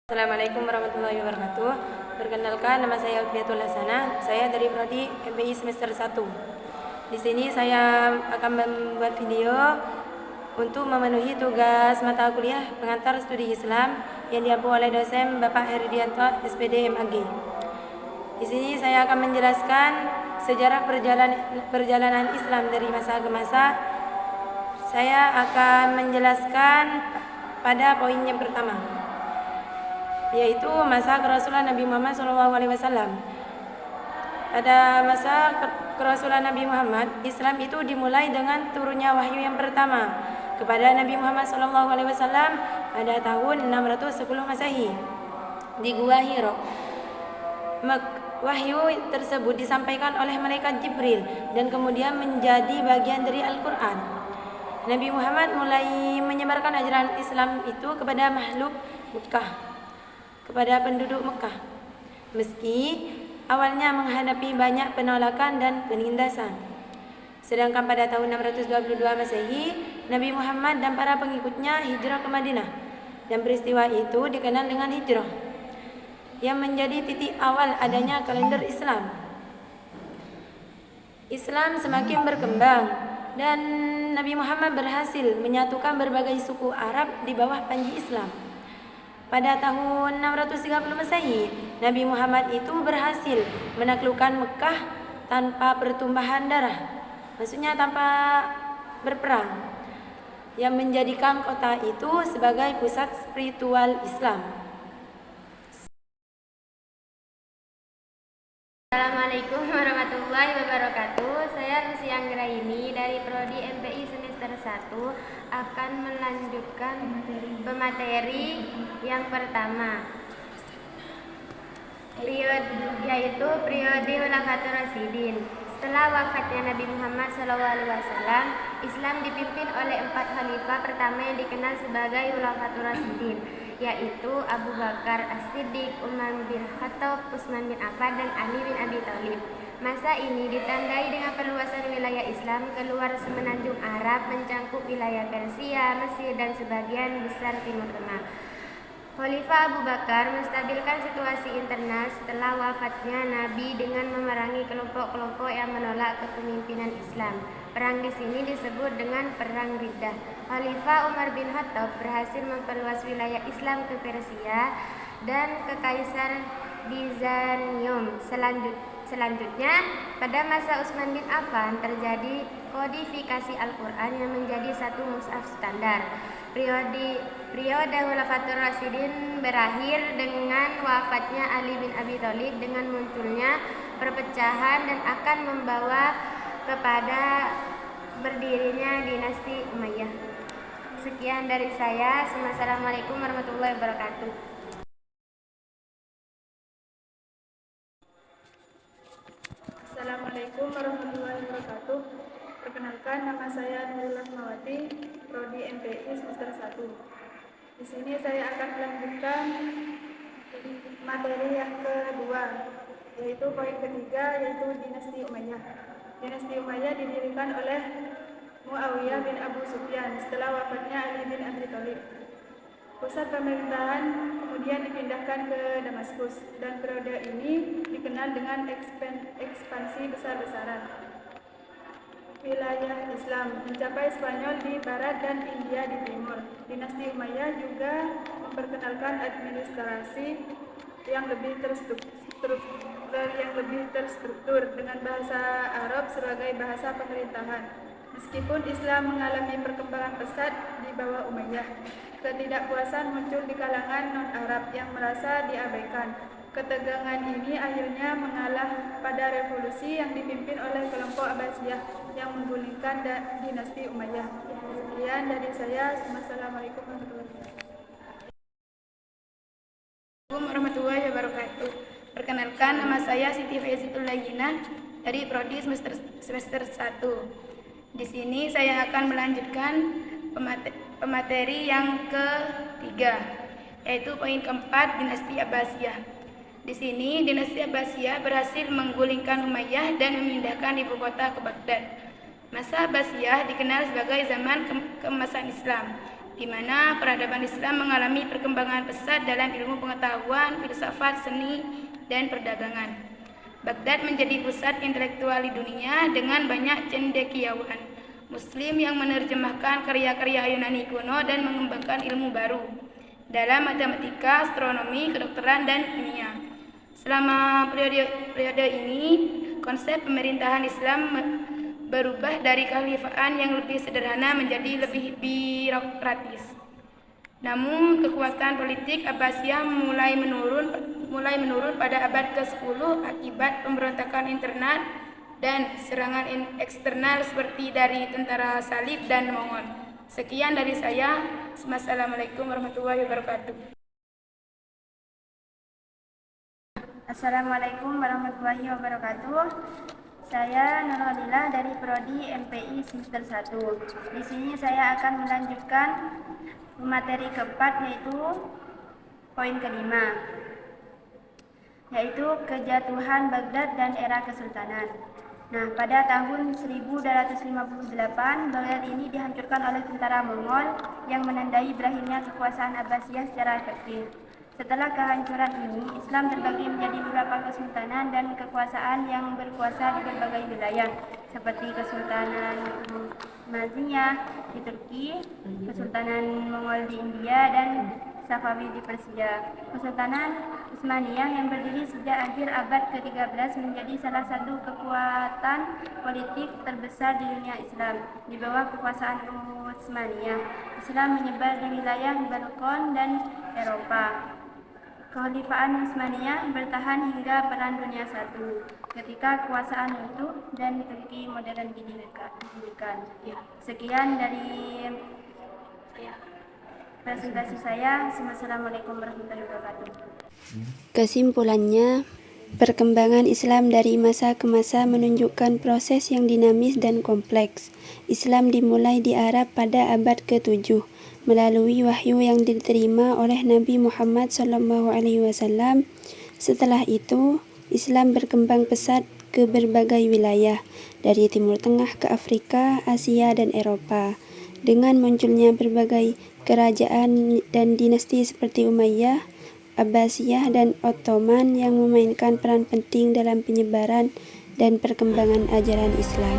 Assalamualaikum warahmatullahi wabarakatuh. Perkenalkan, nama saya Alfiatul Hasanah. Saya dari Prodi MPI semester 1. Di sini saya akan membuat video untuk memenuhi tugas mata kuliah pengantar studi Islam yang diampu oleh dosen Bapak Heridianto, SPD MAG. Di sini saya akan menjelaskan sejarah perjalanan Islam dari masa ke masa. Saya akan menjelaskan pada poin yang pertama, yaitu masa kerasulan Nabi Muhammad SAW. Pada masa kerasulan Nabi Muhammad, Islam itu dimulai dengan turunnya wahyu yang pertama kepada Nabi Muhammad SAW pada tahun 610 Masehi di Gua Hiro. Wahyu tersebut disampaikan oleh malaikat Jibril dan kemudian menjadi bagian dari Al-Quran. Nabi Muhammad mulai menyebarkan ajaran Islam itu kepada makhluk Mekah, kepada penduduk Mekah, meski awalnya menghadapi banyak penolakan dan penindasan. Sedangkan pada tahun 622 Masehi, Nabi Muhammad dan para pengikutnya hijrah ke Madinah, dan peristiwa itu dikenal dengan hijrah, yang menjadi titik awal adanya kalender Islam. Islam semakin berkembang dan Nabi Muhammad berhasil menyatukan berbagai suku Arab di bawah panji Islam. Pada tahun 630 Masehi, Nabi Muhammad itu berhasil menaklukkan Mekah tanpa pertumpahan darah, maksudnya tanpa berperang, yang menjadikan kota itu sebagai pusat spiritual Islam. Assalamualaikum warahmatullahi wabarakatuh. Saya Rusi Anggraini dari Prodi MPI semester 1 akan melanjutkan pemateri yang pertama, yaitu periode Khulafatur Rasyidin. Setelah wafatnya Nabi Muhammad SAW, Islam dipimpin oleh 4 khalifah pertama yang dikenal sebagai Khulafatur Rasyidin, yaitu Abu Bakar As-Siddiq, Umar bin Khattab, Utsman bin Affan, dan Ali bin Abi Thalib. Masa ini ditandai dengan perluasan wilayah Islam keluar semenanjung Arab, mencakup wilayah Persia, Mesir, dan sebagian besar Timur Tengah. Khalifah Abu Bakar menstabilkan situasi internal setelah wafatnya Nabi dengan memerangi kelompok-kelompok yang menolak kepemimpinan Islam. Perang di sini disebut dengan Perang Riddah. Khalifah Umar bin Khattab berhasil memperluas wilayah Islam ke Persia dan ke Kaisar Bizantium. Selanjutnya, pada masa Utsman bin Affan terjadi kodifikasi Al-Quran yang menjadi satu mushaf standar. Periode Khulafatur Rasyidin berakhir dengan wafatnya Ali bin Abi Thalib dengan munculnya perpecahan dan akan membawa kepada berdirinya dinasti Umayyah. Sekian dari saya. Assalamualaikum warahmatullahi wabarakatuh. Assalamualaikum warahmatullahi wabarakatuh. Perkenalkan, nama saya Nurul Asmawati, Prodi MPI semester 1. Di sini saya akan melanjutkan materi yang kedua, yaitu poin ketiga, yaitu dinasti Umayyah. Dinasti Umayyah didirikan oleh Muawiyah bin Abu Sufyan setelah wafatnya Ali bin Abi Thalib. Pusat pemerintahan kemudian dipindahkan ke Damaskus, dan periode ini dikenal dengan ekspansi besar-besaran wilayah Islam, mencapai Spanyol di barat dan India di timur. Dinasti Umayyah juga memperkenalkan administrasi yang lebih terstruktur dengan bahasa Arab sebagai bahasa pemerintahan. Meskipun Islam mengalami perkembangan pesat di bawah Umayyah, ketidakpuasan muncul di kalangan non-Arab yang merasa diabaikan. Ketegangan ini akhirnya mengalah pada revolusi yang dipimpin oleh kelompok Abbasiyah yang menggulingkan dinasti Umayyah. Sekian dari saya. Wassalamualaikum warahmatullahi wabarakatuh. Perkenalkan, nama saya Siti Faizatul Layyinah dari Prodi semester 1. Di sini saya akan melanjutkan pemateri yang ketiga, yaitu poin keempat, dinasti Abbasiyah. Di sini dinasti Abbasiyah berhasil menggulingkan Umayyah dan memindahkan ibu kota ke Baghdad. Masa Abbasiyah dikenal sebagai zaman keemasan Islam. di mana peradaban Islam mengalami perkembangan pesat dalam ilmu pengetahuan, filsafat, seni, dan perdagangan. Baghdad menjadi pusat intelektual di dunia dengan banyak cendekiawan Muslim yang menerjemahkan karya-karya Yunani kuno dan mengembangkan ilmu baru dalam matematika, astronomi, kedokteran, dan kimia. Selama periode ini, konsep pemerintahan Islam berubah dari kekhalifahan yang lebih sederhana menjadi lebih birokratis. Namun, kekuatan politik Abbasiyah mulai menurun pada abad ke-10 akibat pemberontakan internal dan serangan eksternal seperti dari tentara Salib dan Mongol. Sekian dari saya. Wassalamualaikum warahmatullahi wabarakatuh. Assalamualaikum warahmatullahi wabarakatuh. Saya Nurhalilah dari Prodi MPI semester 1. Di sini saya akan melanjutkan materi keempat, yaitu poin kelima, yaitu kejatuhan Baghdad dan era kesultanan. Nah, pada tahun 1258, Baghdad ini dihancurkan oleh tentara Mongol yang menandai berakhirnya kekuasaan Abbasiyah secara efektif. Setelah kehancuran ini, Islam terbagi menjadi beberapa kesultanan dan kekuasaan yang berkuasa di berbagai wilayah, seperti Kesultanan Umayyah di Turki, Kesultanan Mongol di India, dan Safawi di Persia. Kesultanan Utsmaniyah yang berdiri sejak akhir abad ke-13 menjadi salah satu kekuatan politik terbesar di dunia Islam. Di bawah kekuasaan Utsmaniyah, Islam menyebar di wilayah Balkan dan Eropa. Kekhalifahan Utsmaniyah bertahan hingga Perang Dunia I, ketika kekuasaan runtuh dan Turki modern didirikan. Sekian dari presentasi saya. Wassalamualaikum warahmatullahi wabarakatuh. Kesimpulannya, perkembangan Islam dari masa ke masa menunjukkan proses yang dinamis dan kompleks. Islam dimulai di Arab pada abad ke-7 melalui wahyu yang diterima oleh Nabi Muhammad SAW. Setelah itu, Islam berkembang pesat ke berbagai wilayah, dari Timur Tengah ke Afrika, Asia, dan Eropa. Dengan munculnya berbagai kerajaan dan dinasti seperti Umayyah, Abbasiyah, dan Ottoman yang memainkan peran penting dalam penyebaran dan perkembangan ajaran Islam.